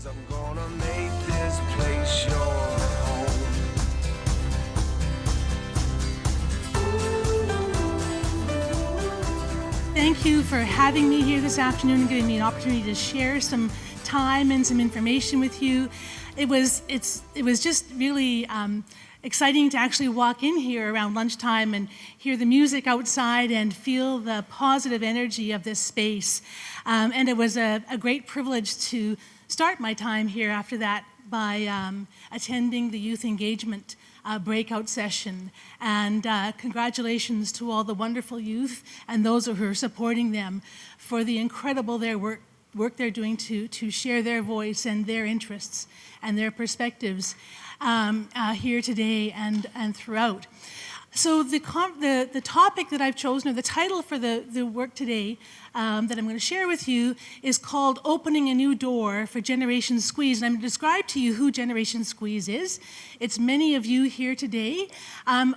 I'm gonna make this place your home. Thank you for having me here this afternoon and giving me an opportunity to share some time and some information with you. It was just really exciting to actually walk in here around lunchtime and hear the music outside and feel the positive energy of this space. And it was a great privilege to start my time here after that by attending the youth engagement breakout session. And congratulations to all the wonderful youth and those who are supporting them for the incredible work they're doing to share their voice and their interests and their perspectives here today and throughout. So the topic that I've chosen, or the title for the work today that I'm going to share with you, is called Opening a New Door for Generation Squeeze. And I'm going to describe to you who Generation Squeeze is. It's many of you here today,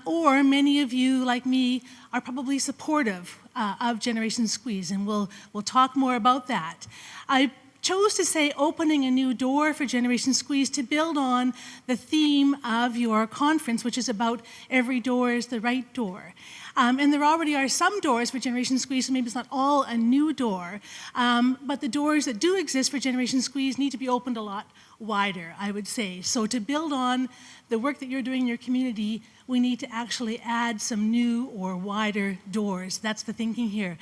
or many of you, like me, are probably supportive of Generation Squeeze, and we'll talk more about that. I chose to say opening a new door for Generation Squeeze to build on the theme of your conference, which is about every door is the right door. And there already are some doors for Generation Squeeze, so maybe it's not all a new door, but the doors that do exist for Generation Squeeze need to be opened a lot wider, I would say. So to build on the work that you're doing in your community, we need to actually add some new or wider doors. That's the thinking here.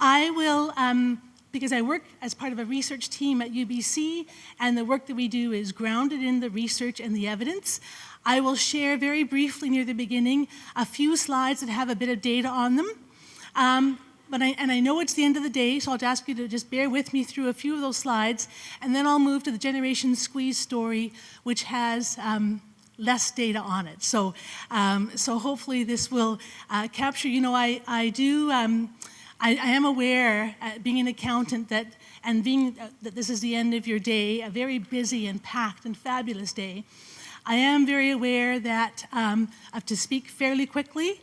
I will because I work as part of a research team at UBC, and the work that we do is grounded in the research and the evidence. I will share very briefly near the beginning a few slides that have a bit of data on them. But I know it's the end of the day, so I'll ask you to just bear with me through a few of those slides, and then I'll move to the Generation Squeeze story, which has less data on it. So hopefully this will capture, I am aware, being an accountant, that this is the end of your day, a very busy and packed and fabulous day. I am very aware that I have to speak fairly quickly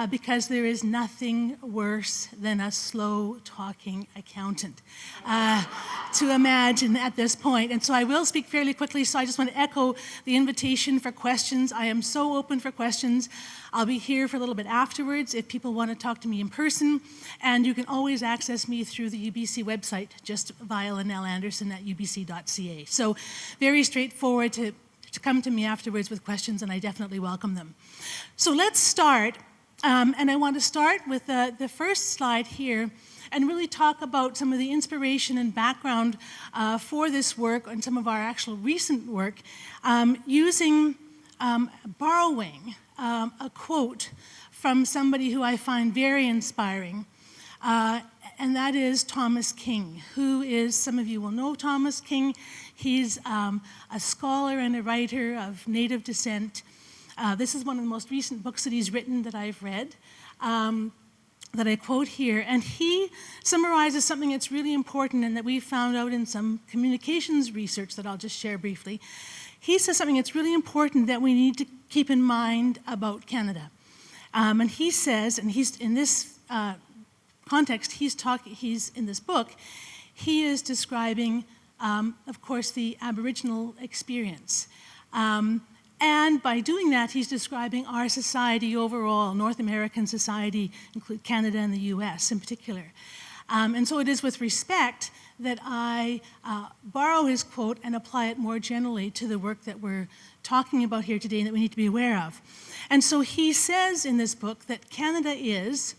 because there is nothing worse than a slow-talking accountant to imagine at this point. And so I will speak fairly quickly, so I just want to echo the invitation for questions. I am so open for questions. I'll be here for a little bit afterwards if people want to talk to me in person, and you can always access me through the UBC website, just via Lynell Anderson at ubc.ca. So very straightforward to come to me afterwards with questions, and I definitely welcome them. So let's start, and I want to start with the first slide here and really talk about some of the inspiration and background for this work and some of our actual recent work borrowing a quote from somebody who I find very inspiring, and that is Thomas King, who is, some of you will know Thomas King. He's a scholar and a writer of Native descent. This is one of the most recent books that he's written that I've read, that I quote here, and he summarizes something that's really important and that we found out in some communications research that I'll just share briefly. He says something that's really important that we need to keep in mind about Canada. And he says, and he's in this context, he's in this book, he is describing, of course, the Aboriginal experience. And by doing that, he's describing our society overall, North American society, include Canada and the US in particular. And so it is with respect that I borrow his quote and apply it more generally to the work that we're talking about here today and that we need to be aware of. And so he says in this book that Canada is,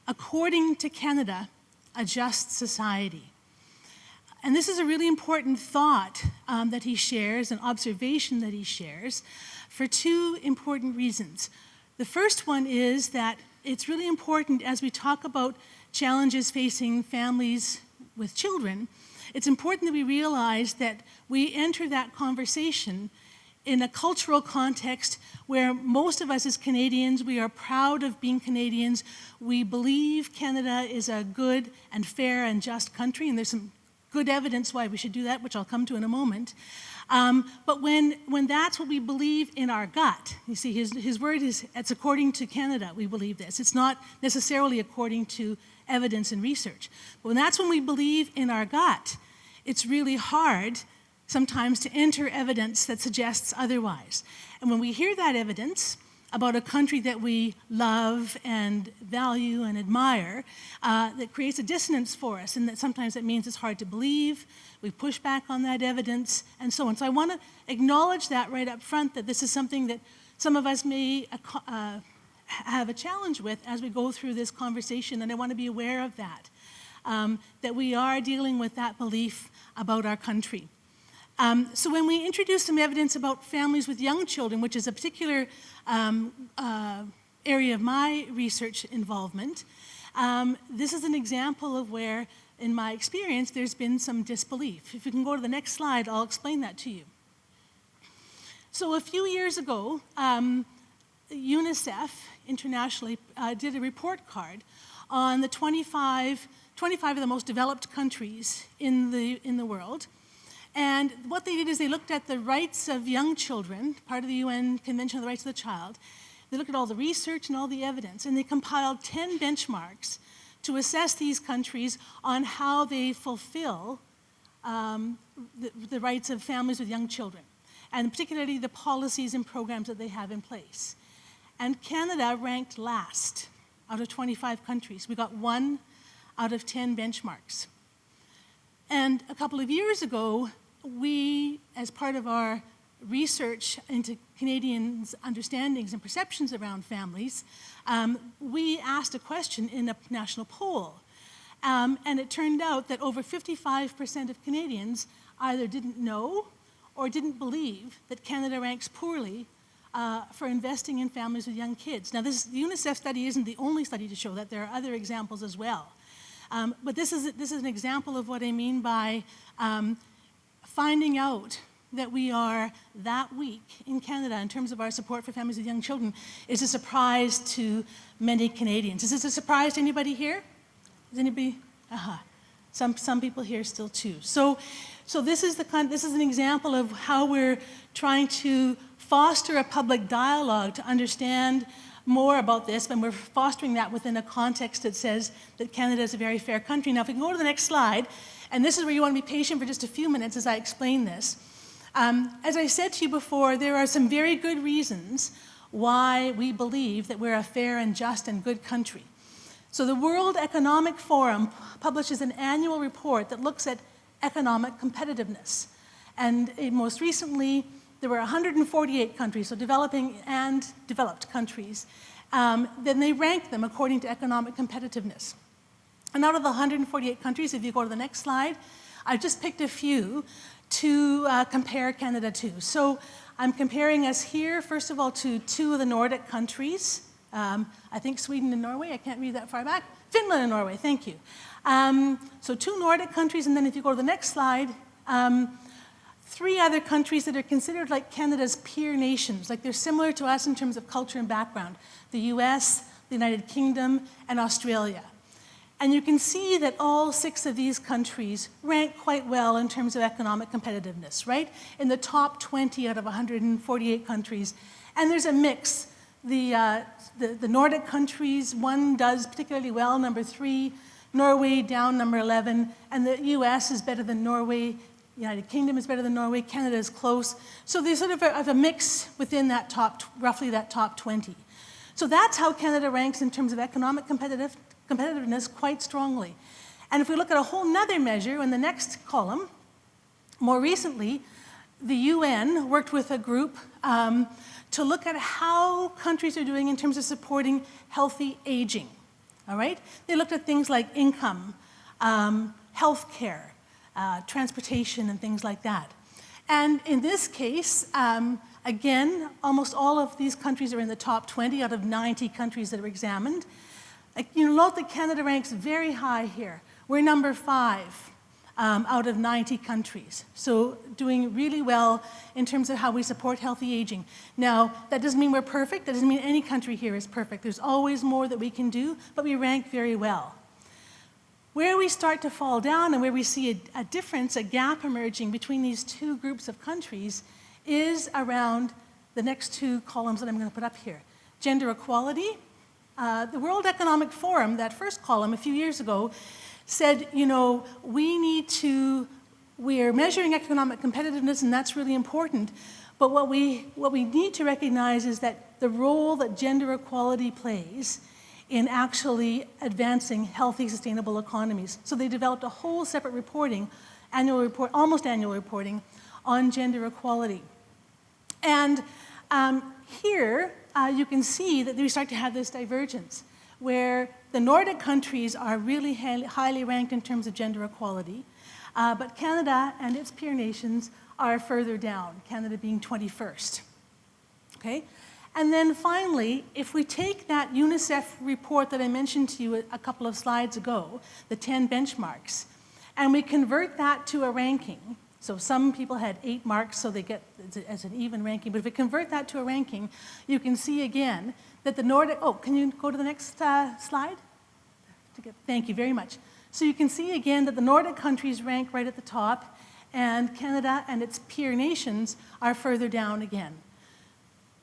according to Canada, a just society. And this is a really important thought that he shares, an observation that he shares, for two important reasons. The first one is that it's really important as we talk about challenges facing families with children, it's important that we realize that we enter that conversation in a cultural context where most of us as Canadians, we are proud of being Canadians. We believe Canada is a good and fair and just country, and there's some good evidence why we should do that, which I'll come to in a moment. But when that's what we believe in our gut, you see, his word is, it's according to Canada, we believe this. It's not necessarily according to evidence and research. But when we believe in our gut, it's really hard sometimes to enter evidence that suggests otherwise. And when we hear that evidence about a country that we love and value and admire, that creates a dissonance for us, and that sometimes it means it's hard to believe, we push back on that evidence, and so on. So I want to acknowledge that right up front, that this is something that some of us may have a challenge with as we go through this conversation, and I want to be aware of that, that we are dealing with that belief about our country. So when we introduce some evidence about families with young children, which is a particular area of my research involvement, this is an example of where, in my experience, there's been some disbelief. If we can go to the next slide, I'll explain that to you. So a few years ago, UNICEF internationally did a report card on the 25 of the most developed countries in the world. And what they did is they looked at the rights of young children, part of the UN Convention on the Rights of the Child. They looked at all the research and all the evidence, and they compiled 10 benchmarks to assess these countries on how they fulfill the rights of families with young children, and particularly the policies and programs that they have in place. And Canada ranked last out of 25 countries. We got 1 out of 10 benchmarks. And a couple of years ago, we, as part of our research into Canadians' understandings and perceptions around families, we asked a question in a national poll. And it turned out that over 55% of Canadians either didn't know or didn't believe that Canada ranks poorly for investing in families with young kids. Now, this UNICEF study isn't the only study to show that. There are other examples as well. But this is an example of what I mean by finding out that we are that weak in Canada in terms of our support for families with young children is a surprise to many Canadians. Is this a surprise to anybody here? Is anybody? Some people here still too. So this is an example of how we're trying to foster a public dialogue to understand more about this, and we're fostering that within a context that says that Canada is a very fair country. Now, if we can go to the next slide, and this is where you want to be patient for just a few minutes as I explain this. As I said to you before, there are some very good reasons why we believe that we're a fair and just and good country. So the World Economic Forum publishes an annual report that looks at economic competitiveness. And most recently, there were 148 countries, so developing and developed countries. Then they ranked them according to economic competitiveness. And out of the 148 countries, if you go to the next slide, I've just picked a few to compare Canada to. So I'm comparing us here, first of all, to 2 of the Nordic countries. I think Sweden and Norway, I can't read that far back. Finland and Norway, thank you. So 2 Nordic countries, and then if you go to the next slide, 3 other countries that are considered like Canada's peer nations, like they're similar to us in terms of culture and background. The US, the United Kingdom, and Australia. And you can see that all 6 of these countries rank quite well in terms of economic competitiveness, right? In the top 20 out of 148 countries. And there's a mix. The Nordic countries, 1 does particularly well, number 3. Norway down, number 11. And the US is better than Norway. United Kingdom is better than Norway. Canada is close. So there's sort of a mix within that roughly that top 20. So that's how Canada ranks in terms of economic competitiveness quite strongly. And if we look at a whole nother measure in the next column, more recently, the UN worked with a group to look at how countries are doing in terms of supporting healthy aging, all right? They looked at things like income, health care, transportation, and things like that. And in this case, again, almost all of these countries are in the top 20 out of 90 countries that were examined. Note that Canada ranks very high here. We're number 5 out of 90 countries. So doing really well in terms of how we support healthy aging. Now, that doesn't mean we're perfect. That doesn't mean any country here is perfect. There's always more that we can do, but we rank very well. Where we start to fall down and where we see a difference, a gap emerging between these 2 groups of countries is around the next 2 columns that I'm going to put up here. Gender equality. The World Economic Forum, that first column a few years ago, said, we need to we are measuring economic competitiveness, and that's really important. But what we need to recognize is that the role that gender equality plays in actually advancing healthy, sustainable economies. So they developed a whole separate reporting, almost annual reporting, on gender equality. And here you can see that we start to have this divergence, where the Nordic countries are really highly ranked in terms of gender equality, but Canada and its peer nations are further down, Canada being 21st. Okay? And then finally, if we take that UNICEF report that I mentioned to you a couple of slides ago, the 10 benchmarks, and we convert that to a ranking, so some people had 8 marks, so they get as an even ranking, but if we convert that to a ranking, you can see again that the Nordic, can you go to the next slide? Thank you very much. So you can see again that the Nordic countries rank right at the top, and Canada and its peer nations are further down again.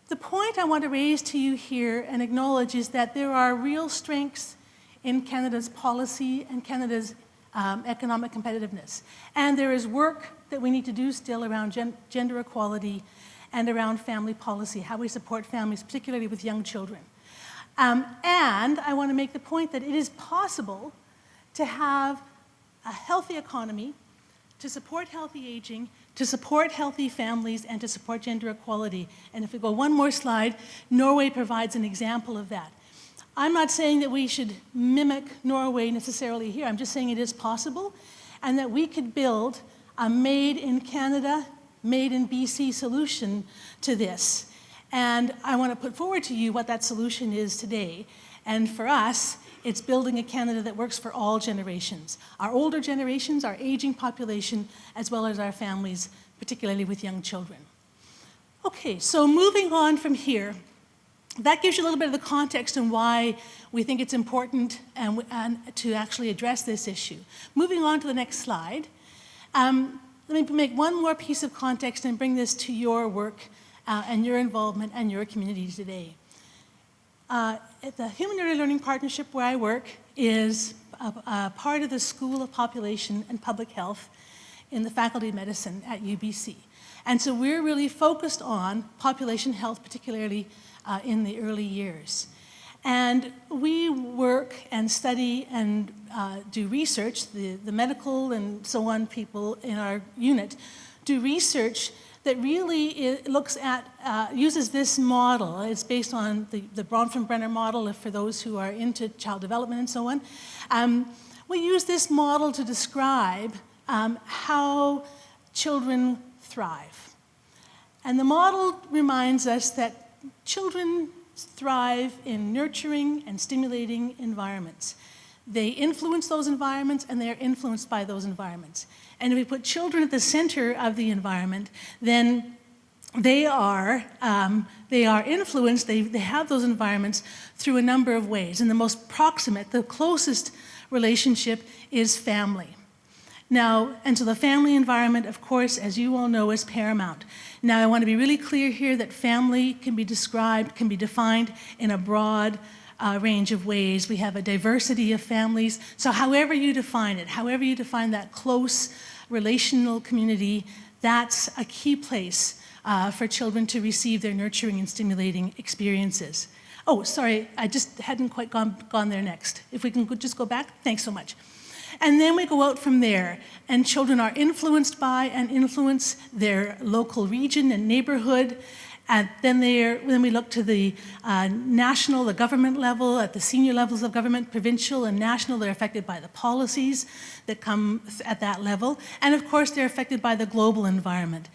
The point I want to raise to you here and acknowledge is that there are real strengths in Canada's policy and Canada's economic competitiveness. And there is work that we need to do still around gender equality and around family policy, how we support families, particularly with young children. And I want to make the point that it is possible to have a healthy economy, to support healthy aging, to support healthy families, and to support gender equality. And if we go one more slide, Norway provides an example of that. I'm not saying that we should mimic Norway necessarily here. I'm just saying it is possible, and that we could build a made in Canada, made in BC solution to this. And I want to put forward to you what that solution is today. And for us, it's building a Canada that works for all generations. Our older generations, our aging population, as well as our families, particularly with young children. Okay, so moving on from here, that gives you a little bit of the context on why we think it's important and to actually address this issue. Moving on to the next slide, let me make one more piece of context and bring this to your work and your involvement and your community today. At the Human Early Learning Partnership where I work is a part of the School of Population and Public Health in the Faculty of Medicine at UBC. And so we're really focused on population health, particularly in the early years. And we work and study and do research, the medical and so on people in our unit do research that really looks at, uses this model. It's based on the Bronfenbrenner model, for those who are into child development and so on. We use this model to describe how children thrive. And the model reminds us that children thrive in nurturing and stimulating environments. They influence those environments, and they are influenced by those environments. And if we put children at the center of the environment, then they are influenced, they have those environments through a number of ways. And the most proximate, the closest relationship is family. Now, and so the family environment, of course, as you all know, is paramount. Now, I want to be really clear here that family can be described, can be defined in a broad range of ways. We have a diversity of families. So however you define it, however you define that close relational community, that's a key place for children to receive their nurturing and stimulating experiences. Oh, sorry, I just hadn't quite gone there next. If we can just go back, thanks so much. And then we go out from there, and children are influenced by and influence their local region and neighborhood. And then we look to the national, the government level, at the senior levels of government, provincial and national. They're affected by the policies that come at that level. And of course, they're affected by the global environment.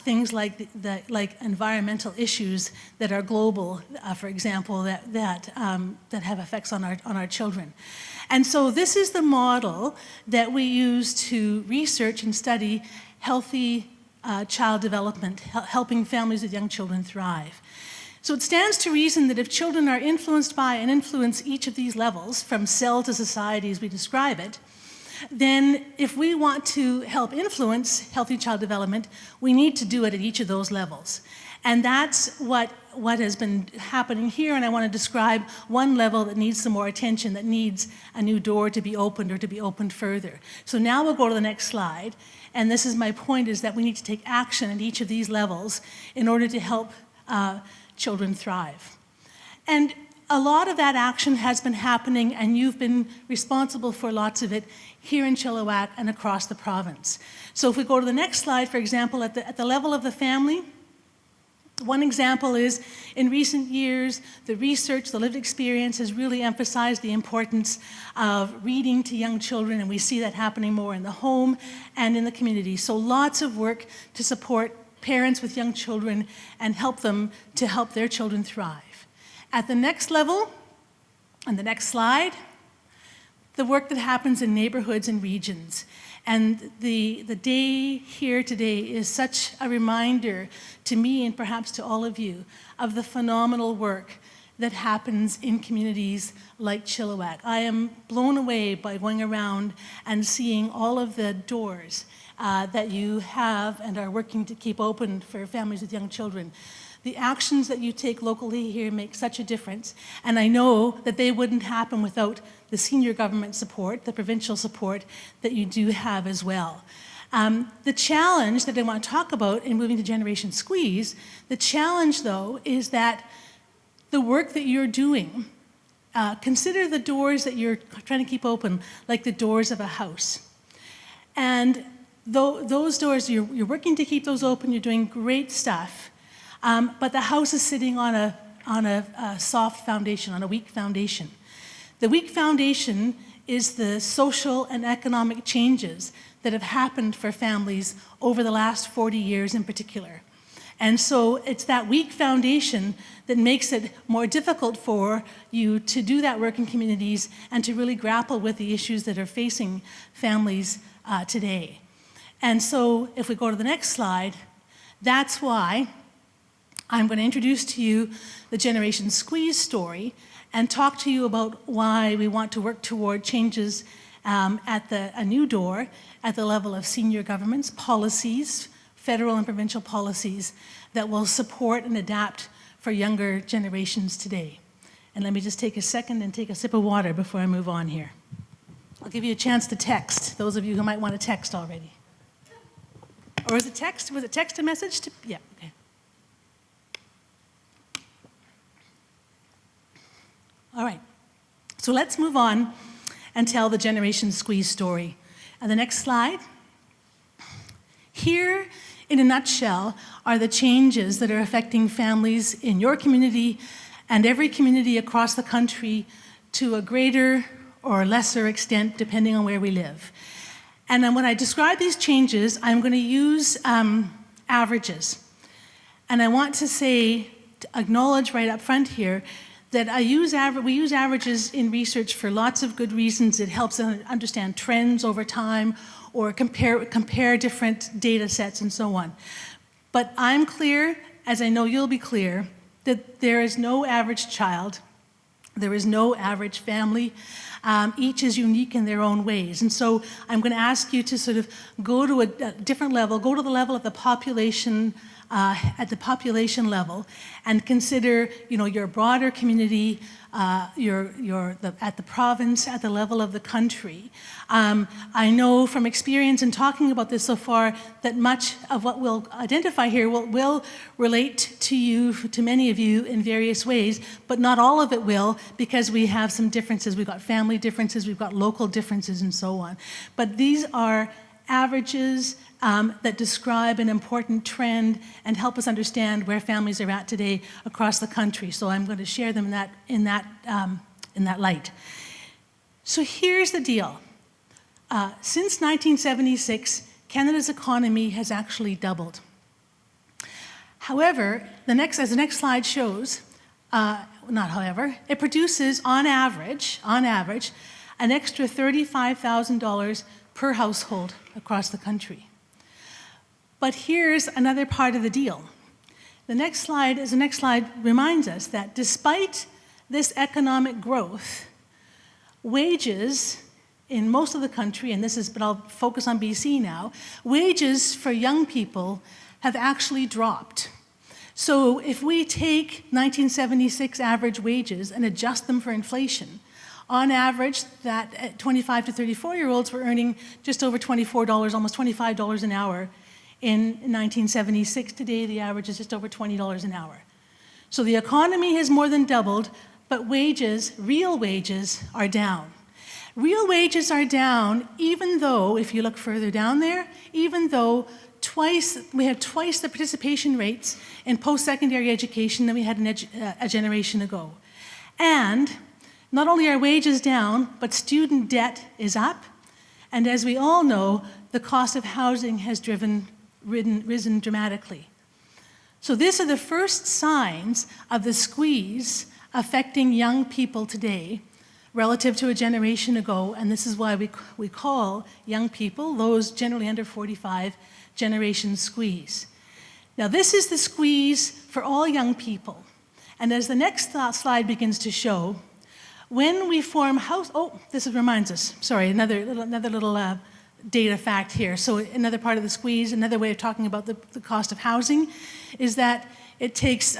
Things like like environmental issues that are global, for example, that have effects on our children. And so this is the model that we use to research and study healthy child development, helping families with young children thrive. So it stands to reason that if children are influenced by and influence each of these levels, from cell to society as we describe it, then if we want to help influence healthy child development, we need to do it at each of those levels. And that's what has been happening here, and I want to describe one level that needs some more attention, that needs a new door to be opened or to be opened further. So now we'll go to the next slide, and this is my point, is that we need to take action at each of these levels in order to help children thrive. And a lot of that action has been happening, and you've been responsible for lots of it here in Chilliwack and across the province. So if we go to the next slide, for example, at the level of the family, one example is, in recent years, the research, the lived experience has really emphasized the importance of reading to young children, and we see that happening more in the home and in the community. So lots of work to support parents with young children and help them to help their children thrive. At the next level, on the next slide, the work that happens in neighborhoods and regions. And the day here today is such a reminder to me, and perhaps to all of you, of the phenomenal work that happens in communities like Chilliwack. I am blown away by going around and seeing all of the doors that you have and are working to keep open for families with young children. The actions that you take locally here make such a difference, and I know that they wouldn't happen without the senior government support, the provincial support that you do have as well. The challenge that I want to talk about in moving to Generation Squeeze, the challenge though is that the work that you're doing, consider the doors that you're trying to keep open like the doors of a house. And those doors, you're working to keep those open, you're doing great stuff. But the house is sitting on a soft foundation, on a weak foundation. The weak foundation is the social and economic changes that have happened for families over the last 40 years in particular. And so it's that weak foundation that makes it more difficult for you to do that work in communities and to really grapple with the issues that are facing families today. And so if we go to the next slide, that's why I'm going to introduce to you the Generation Squeeze story and talk to you about why we want to work toward changes at a new door at the level of senior governments, policies, federal and provincial policies that will support and adapt for younger generations today. And let me just take a second and take a sip of water before I move on here. I'll give you a chance to text, those of you who might want to text already. Or is it text? Was it text a message? Yeah, okay. All right, so let's move on and tell the Generation Squeeze story. And the next slide. Here, in a nutshell, are the changes that are affecting families in your community and every community across the country to a greater or lesser extent, depending on where we live. And then when I describe these changes, I'm going to use averages. And I want to say, to acknowledge right up front here, that we use averages in research for lots of good reasons. It helps us understand trends over time or compare different data sets and so on. But I'm clear, as I know you'll be clear, that there is no average child, there is no average family. Each is unique in their own ways. And so I'm going to ask you to sort of go to a different level, go to the level of the population, at the population level, and consider, your broader community, at the province, at the level of the country. I know from experience in talking about this so far that much of what we'll identify here will relate to you, to many of you in various ways, but not all of it will, because we have some differences. We've got family differences, we've got local differences, and so on. But these are averages that describe an important trend and help us understand where families are at today across the country. So I'm going to share them in that light. So here's the deal. Since 1976, Canada's economy has actually doubled. However, as the next slide shows, it produces on average, an extra $35,000 per household across the country. But here's another part of the deal. The next slide reminds us that despite this economic growth, wages in most of the country, and but I'll focus on BC now, wages for young people have actually dropped. So if we take 1976 average wages and adjust them for inflation, on average, that 25 to 34-year-olds were earning just over $24, almost $25 an hour in 1976. Today, the average is just over $20 an hour. So the economy has more than doubled, but wages, real wages, are down. Real wages are down even though, if you look further down there, even though we have twice the participation rates in post-secondary education than we had a generation ago. And not only are wages down, but student debt is up. And as we all know, the cost of housing has risen dramatically. So these are the first signs of the squeeze affecting young people today relative to a generation ago, and this is why we call young people, those generally under 45, generation squeeze. Now this is the squeeze for all young people, and as the next slide begins to show, when we form this reminds us, sorry, another little data fact here. So another part of the squeeze, another way of talking about the cost of housing, is that it takes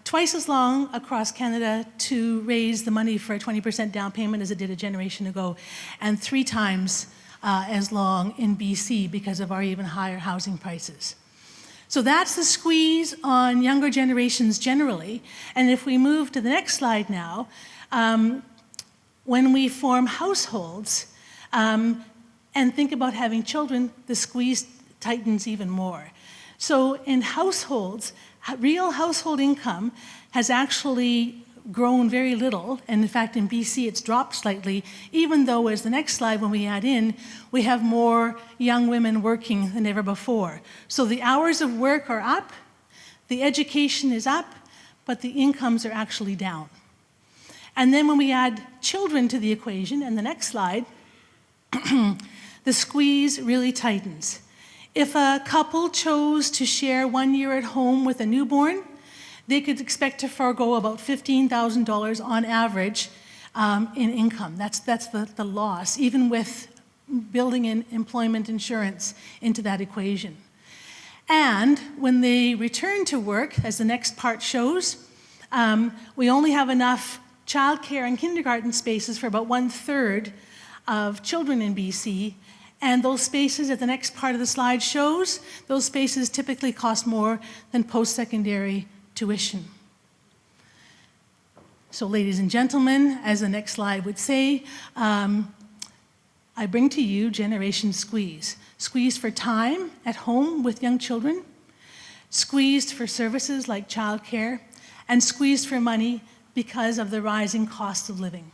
twice as long across Canada to raise the money for a 20% down payment as it did a generation ago, and 3 times as long in BC because of our even higher housing prices. So that's the squeeze on younger generations generally. And if we move to the next slide now, when we form households and think about having children, the squeeze tightens even more. So in households, real household income has actually grown very little, and in fact in BC it's dropped slightly, even though, as the next slide when we add in, we have more young women working than ever before. So the hours of work are up, the education is up, but the incomes are actually down. And then when we add children to the equation, and the next slide, the squeeze really tightens. If a couple chose to share 1 year at home with a newborn, they could expect to forego about $15,000 on average in income. That's the loss, even with building in employment insurance into that equation. And when they return to work, as the next part shows, we only have enough childcare and kindergarten spaces for about 1/3 of children in BC, and those spaces, as the next part of the slide shows, those spaces typically cost more than post-secondary tuition. So ladies and gentlemen, as the next slide would say, I bring to you generation squeeze. Squeezed for time at home with young children, squeezed for services like childcare, and squeezed for money because of the rising cost of living.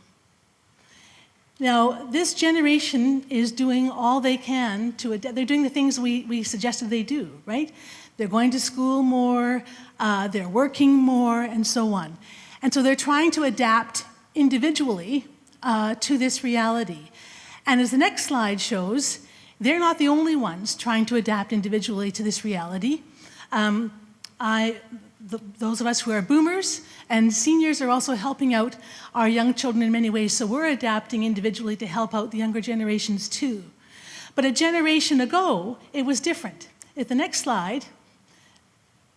Now, this generation is doing all they can to adapt. They're doing the things we suggested they do, right? They're going to school more, they're working more, and so on. And so they're trying to adapt individually to this reality. And as the next slide shows, they're not the only ones trying to adapt individually to this reality. Those of us who are boomers and seniors are also helping out our young children in many ways, so we're adapting individually to help out the younger generations too. But a generation ago, it was different. At the next slide,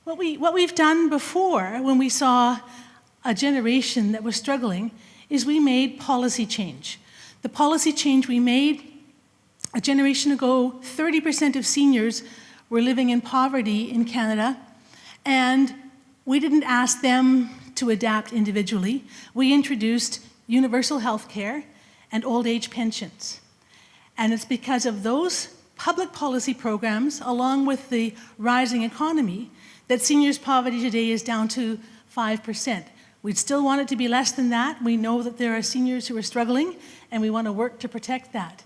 what we've done before when we saw a generation that was struggling is we made policy change. The policy change we made a generation ago, 30% of seniors were living in poverty in Canada, and we didn't ask them to adapt individually. We introduced universal health care and old age pensions. And it's because of those public policy programs, along with the rising economy, that seniors' poverty today is down to 5%. We'd still want it to be less than that. We know that there are seniors who are struggling, and we want to work to protect that.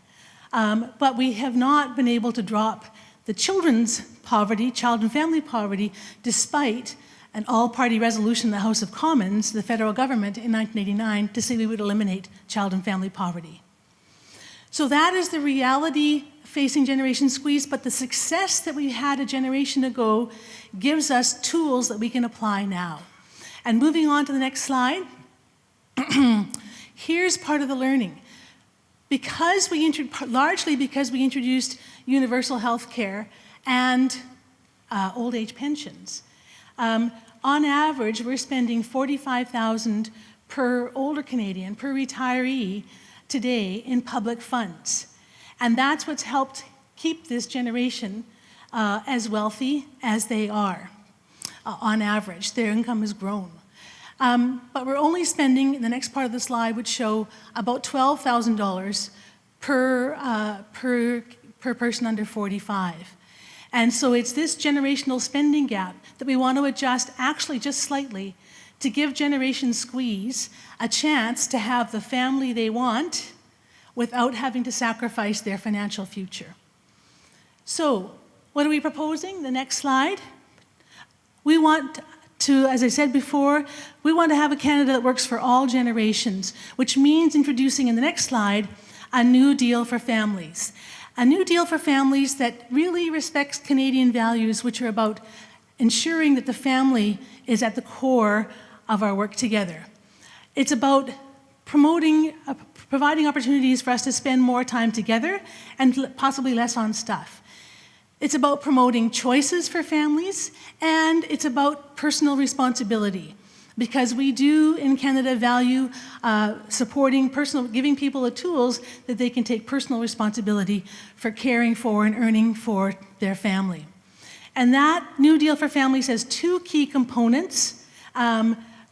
But we have not been able to drop the children's poverty, child and family poverty, despite an all-party resolution in the House of Commons, the federal government, in 1989, to say we would eliminate child and family poverty. So that is the reality facing generation squeeze, but the success that we had a generation ago gives us tools that we can apply now. And moving on to the next slide, here's part of the learning. largely because we introduced universal health care and old age pensions. On average, we're spending $45,000 per older Canadian, per retiree today in public funds. And that's what's helped keep this generation as wealthy as they are. On average, their income has grown. But we're only spending, in the next part of the slide would show, about $12,000 per person under 45. And so it's this generational spending gap that we want to adjust actually just slightly to give Generation Squeeze a chance to have the family they want without having to sacrifice their financial future. So, what are we proposing? The next slide. We want to, as I said before, we want to have a Canada that works for all generations, which means introducing in the next slide a new deal for families. A new deal for families that really respects Canadian values, which are about ensuring that the family is at the core of our work together. It's about providing opportunities for us to spend more time together and possibly less on stuff. It's about promoting choices for families, and it's about personal responsibility, because we do in Canada value giving people the tools that they can take personal responsibility for caring for and earning for their family. And that New Deal for Families has two key components.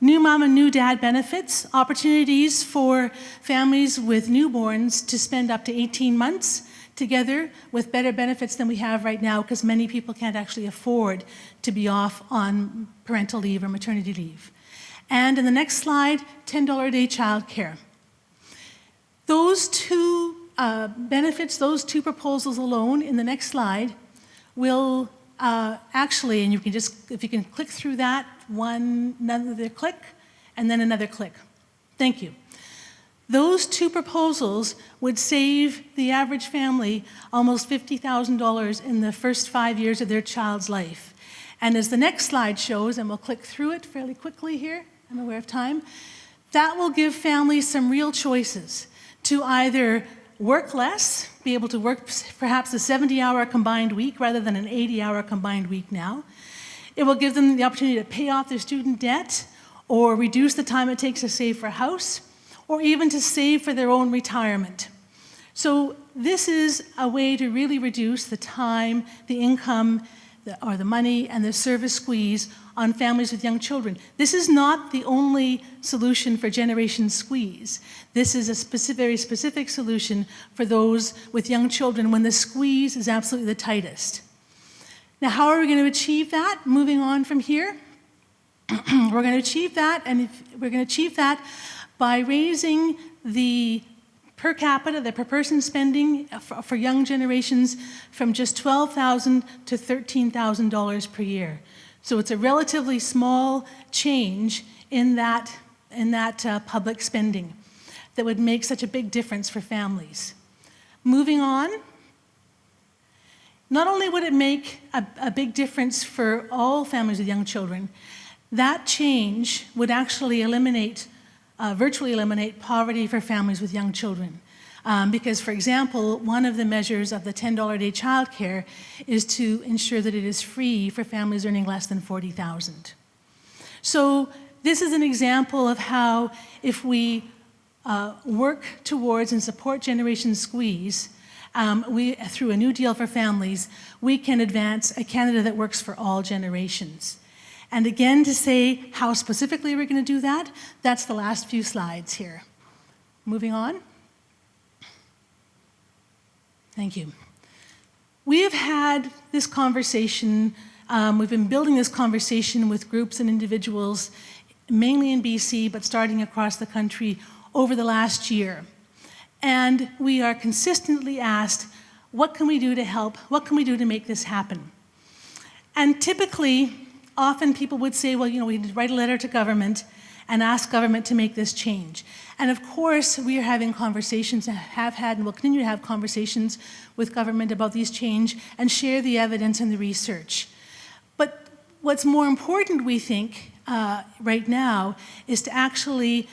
New mom and new dad benefits, opportunities for families with newborns to spend up to 18 months together with better benefits than we have right now, because many people can't actually afford to be off on parental leave or maternity leave. And in the next slide, $10 a day childcare. Those two benefits, those two proposals alone in the next slide will actually, and you can just, if you can click through that, another click, and then another click. Thank you. Those two proposals would save the average family almost $50,000 in the first 5 years of their child's life. And as the next slide shows, and we'll click through it fairly quickly here, I'm aware of time, that will give families some real choices to either work less, be able to work perhaps a 70-hour combined week rather than an 80-hour combined week now. It will give them the opportunity to pay off their student debt or reduce the time it takes to save for a house, or even to save for their own retirement. So this is a way to really reduce the time, the income, or the money and the service squeeze on families with young children. This is not the only solution for Generation Squeeze. This is a very specific solution for those with young children when the squeeze is absolutely the tightest. Now, how are we going to achieve that? Moving on from here, we're going to achieve that, and we're going to achieve that by raising the per capita, the per person spending for young generations from just $12,000 to $13,000 per year. So it's a relatively small change in that public spending that would make such a big difference for families. Moving on, not only would it make a big difference for all families with young children, that change would actually virtually eliminate poverty for families with young children. Because, for example, one of the measures of the $10 a day childcare is to ensure that it is free for families earning less than $40,000. So this is an example of how, if we work towards and support Generation Squeeze, through a new deal for families, we can advance a Canada that works for all generations. And again, to say how specifically we're going to do that, that's the last few slides here. Moving on. Thank you. We have had this conversation, we've been building this conversation with groups and individuals, mainly in BC, but starting across the country over the last year. And we are consistently asked, what can we do to help? What can we do to make this happen? And typically, often people would say, well, we need to write a letter to government and ask government to make this change. And of course, we are having conversations, have had and will continue to have conversations with government about these change and share the evidence and the research. But what's more important, we think, right now, is to actually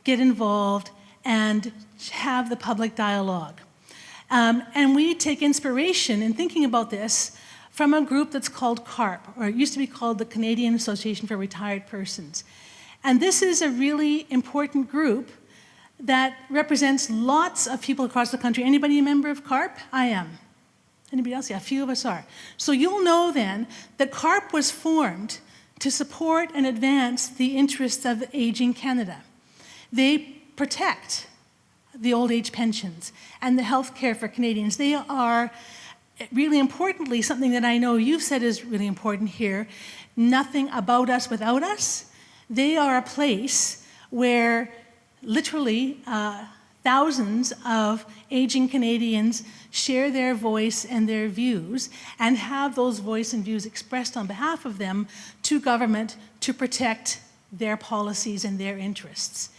get involved and have the public dialogue. And we take inspiration in thinking about this from a group that's called CARP, or it used to be called the Canadian Association for Retired Persons. And this is a really important group that represents lots of people across the country. Anybody a member of CARP? I am. Anybody else? Yeah, a few of us are. So you'll know then that CARP was formed to support and advance the interests of Aging Canada. They protect the old age pensions and the health care for Canadians. They are, really importantly, something that I know you've said is really important here, nothing about us without us. They are a place where literally thousands of aging Canadians share their voice and their views and have those voice and views expressed on behalf of them to government to protect their policies and their interests.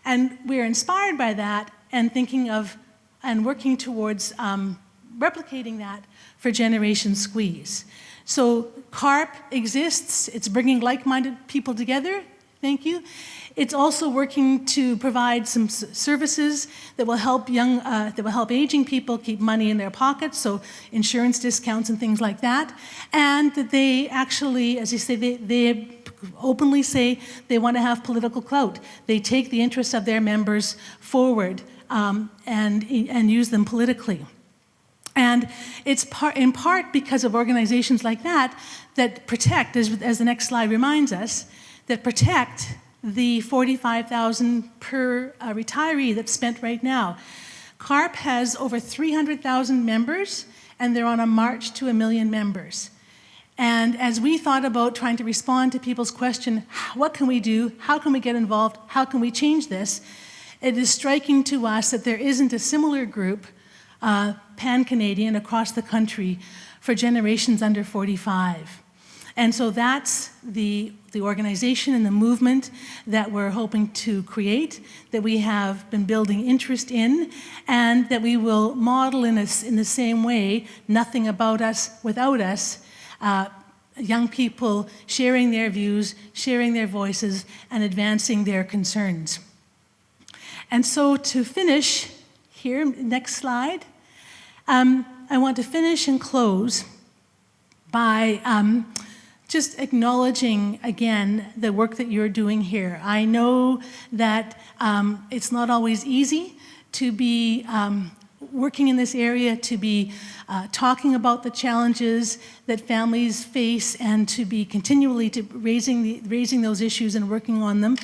And we're inspired by that and thinking of and working towards replicating that for Generation Squeeze. So CARP exists, it's bringing like-minded people together, thank you. It's also working to provide some services that will help aging people keep money in their pockets, so insurance discounts and things like that. And that they actually, as you say, they openly say they want to have political clout. They take the interests of their members forward and use them politically. And it's in part because of organizations like that that protect, as the next slide reminds us, that protect the $45,000 per retiree that's spent right now. CARP has over 300,000 members, and they're on a march to 1 million members. And as we thought about trying to respond to people's question, what can we do? How can we get involved? How can we change this? It is striking to us that there isn't a similar group, pan-Canadian, across the country for generations under 45. And so that's the organization and the movement that we're hoping to create, that we have been building interest in, and that we will model in the same way, nothing about us without us, young people sharing their views, sharing their voices, and advancing their concerns. And so to finish, here, next slide, I want to finish and close by just acknowledging again the work that you're doing here. I know that it's not always easy to be working in this area, to be talking about the challenges that families face, and to be continually raising those issues and working on them.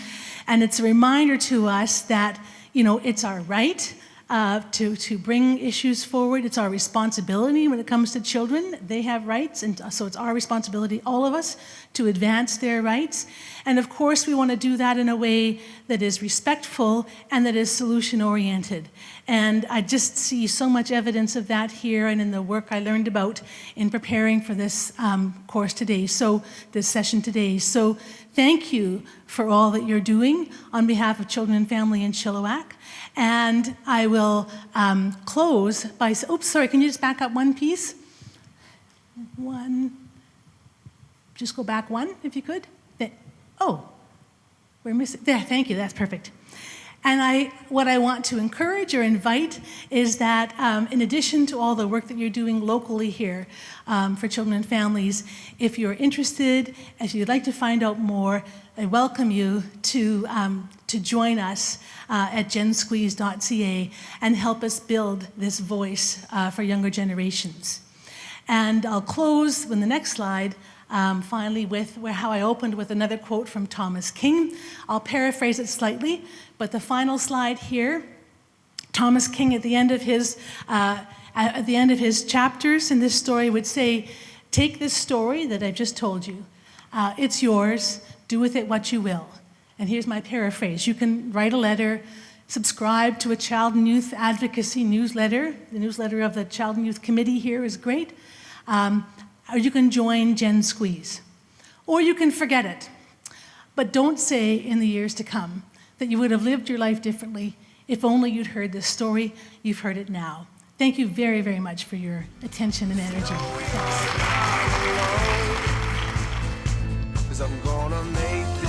And it's a reminder to us that, you know, it's our right to bring issues forward. It's our responsibility when it comes to children. They have rights, and so it's our responsibility, all of us, to advance their rights. And of course, we want to do that in a way that is respectful and that is solution-oriented. And I just see so much evidence of that here and in the work I learned about in preparing for this course today, this session today. So thank you for all that you're doing on behalf of Children and Family in Chilliwack. And I will close by, oops, sorry, can you just back up one piece? Just go back one, if you could. We're missing, there, thank you, that's perfect. And what I want to encourage or invite is that in addition to all the work that you're doing locally here for children and families, if you're interested, if you'd like to find out more, I welcome you to join us at gensqueeze.ca and help us build this voice for younger generations. And I'll close with the next slide, finally with how I opened with another quote from Thomas King. I'll paraphrase it slightly, but the final slide here, Thomas King at the end of his chapters in this story would say, take this story that I've just told you, it's yours, do with it what you will. And here's my paraphrase. You can write a letter, subscribe to a Child and Youth Advocacy newsletter. The newsletter of the Child and Youth Committee here is great. Or you can join Gen Squeeze. Or you can forget it. But don't say in the years to come that you would have lived your life differently if only you'd heard this story. You've heard it now. Thank you very, very much for your attention and energy. Thanks. 'Cause I'm gonna make